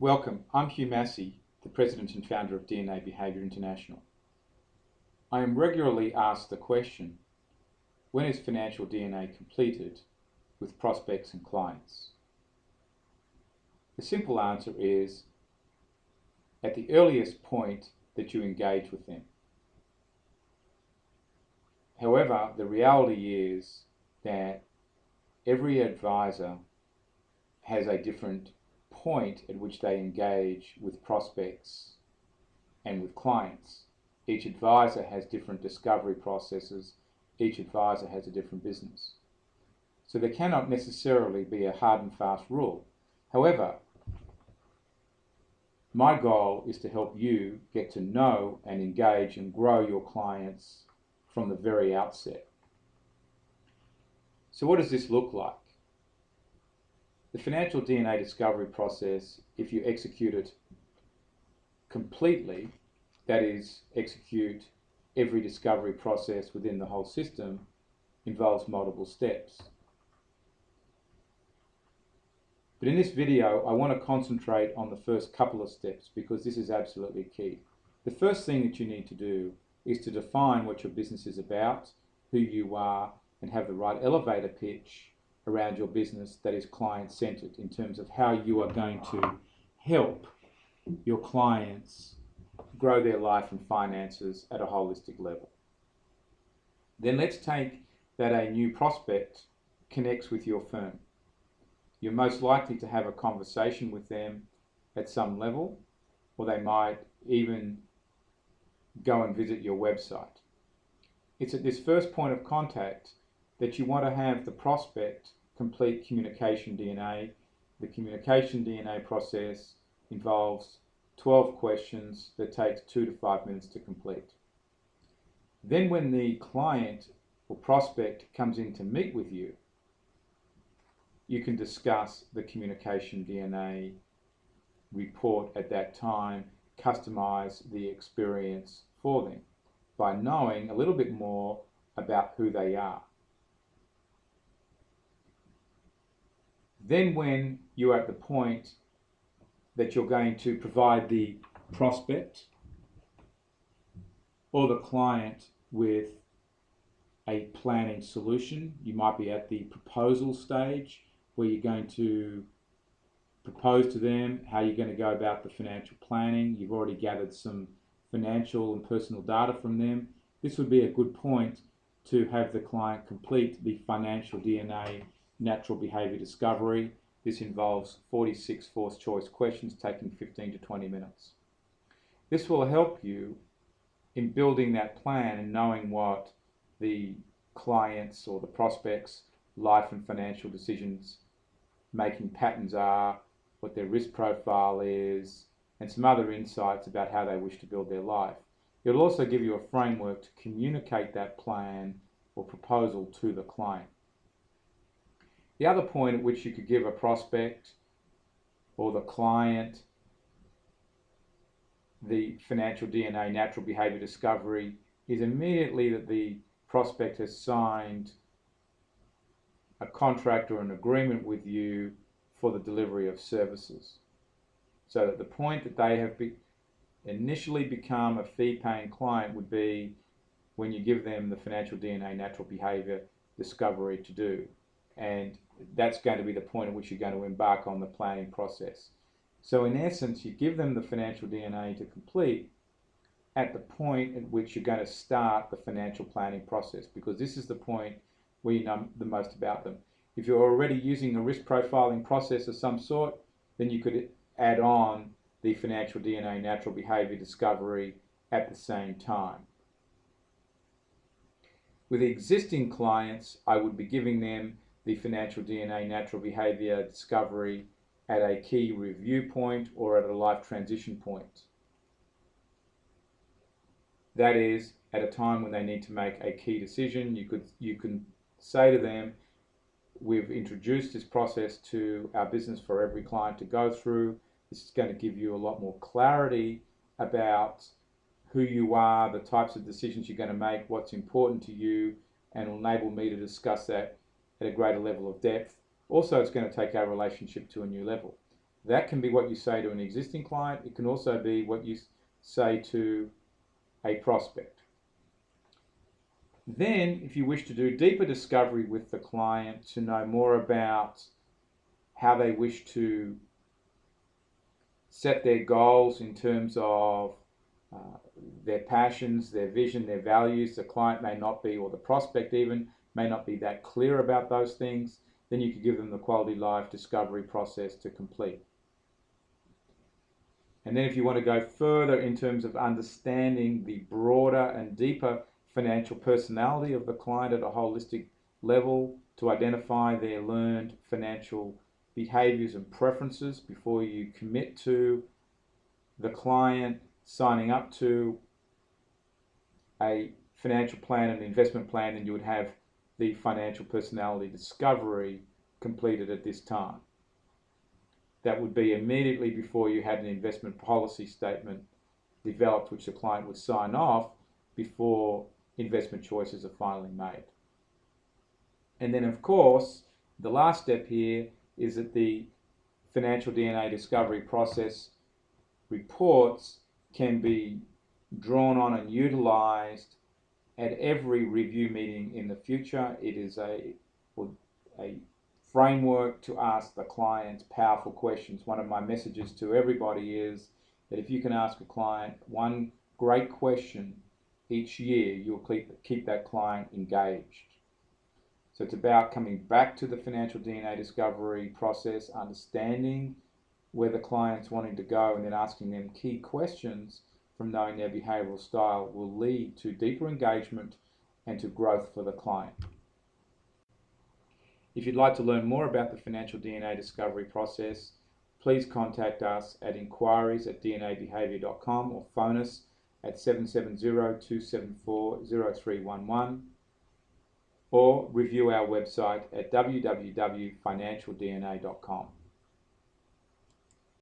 Welcome, I'm Hugh Massey, the President and Founder of DNA Behaviour International. I am regularly asked the question, when is financial DNA completed with prospects and clients? The simple answer is, at the earliest point that you engage with them. However, the reality is that every advisor has a different point at which they engage with prospects and with clients. Each advisor has different discovery processes. Each advisor has a different business. So there cannot necessarily be a hard and fast rule. However, my goal is to help you get to know and engage and grow your clients from the very outset. So what does this look like? The financial DNA discovery process, if you execute it completely, that is, execute every discovery process within the whole system, involves multiple steps. But in this video, I want to concentrate on the first couple of steps because this is absolutely key. The first thing that you need to do is to define what your business is about, who you are, and have the right elevator pitch around your business that is client-centered in terms of how you are going to help your clients grow their life and finances at a holistic level. Then let's take that a new prospect connects with your firm. You're most likely to have a conversation with them at some level, or they might even go and visit your website. It's at this first point of contact that you want to have the prospect complete communication DNA. The communication DNA process involves 12 questions that takes 2 to 5 minutes to complete. Then when the client or prospect comes in to meet with you, you can discuss the communication DNA report at that time, customize the experience for them by knowing a little bit more about who they are. Then when you're at the point that you're going to provide the prospect or the client with a planning solution, you might be at the proposal stage where you're going to propose to them how you're going to go about the financial planning. You've already gathered some financial and personal data from them. This would be a good point to have the client complete the financial DNA natural behavior discovery. This involves 46 forced choice questions taking 15 to 20 minutes. This will help you in building that plan and knowing what the clients or the prospects' life and financial decisions making patterns are, what their risk profile is, and some other insights about how they wish to build their life. It'll also give you a framework to communicate that plan or proposal to the client. The other point at which you could give a prospect or the client the financial DNA natural behavior discovery is immediately that the prospect has signed a contract or an agreement with you for the delivery of services. So at the point that they have initially become a fee-paying client would be when you give them the financial DNA natural behavior discovery to do. And that's going to be the point at which you're going to embark on the planning process. So in essence, you give them the financial DNA to complete at the point at which you're going to start the financial planning process, because this is the point where you know the most about them. If you're already using a risk profiling process of some sort, then you could add on the financial DNA natural behavior discovery at the same time. With existing clients, I would be giving them the financial DNA natural behavior discovery at a key review point or at a life transition point. That is, at a time when they need to make a key decision, you can say to them, we've introduced this process to our business for every client to go through. This is going to give you a lot more clarity about who you are, the types of decisions you're going to make, what's important to you, and will enable me to discuss that at a greater level of depth. Also, it's going to take our relationship to a new level. That can be what you say to an existing client. It can also be what you say to a prospect. Then, if you wish to do deeper discovery with the client to know more about how they wish to set their goals in terms of their passions, their vision, their values, the client may not be, or the prospect even, may not be that clear about those things, then you could give them the quality life discovery process to complete. And then if you want to go further in terms of understanding the broader and deeper financial personality of the client at a holistic level to identify their learned financial behaviors and preferences before you commit to the client signing up to a financial plan and investment plan, and you would have the financial personality discovery completed at this time. That would be immediately before you had an investment policy statement developed, which the client would sign off before investment choices are finally made. And then, of course, the last step here is that the financial DNA discovery process reports can be drawn on and utilized at every review meeting in the future. It is a framework to ask the clients powerful questions. One of my messages to everybody is that if you can ask a client one great question each year, you'll keep that client engaged. So it's about coming back to the financial DNA discovery process, understanding where the client's wanting to go, and then asking them key questions from knowing their behavioral style will lead to deeper engagement and to growth for the client. If you'd like to learn more about the financial DNA discovery process, please contact us at inquiries@dnabehavior.com or phone us at 770-274-0311 or review our website at www.financialdna.com.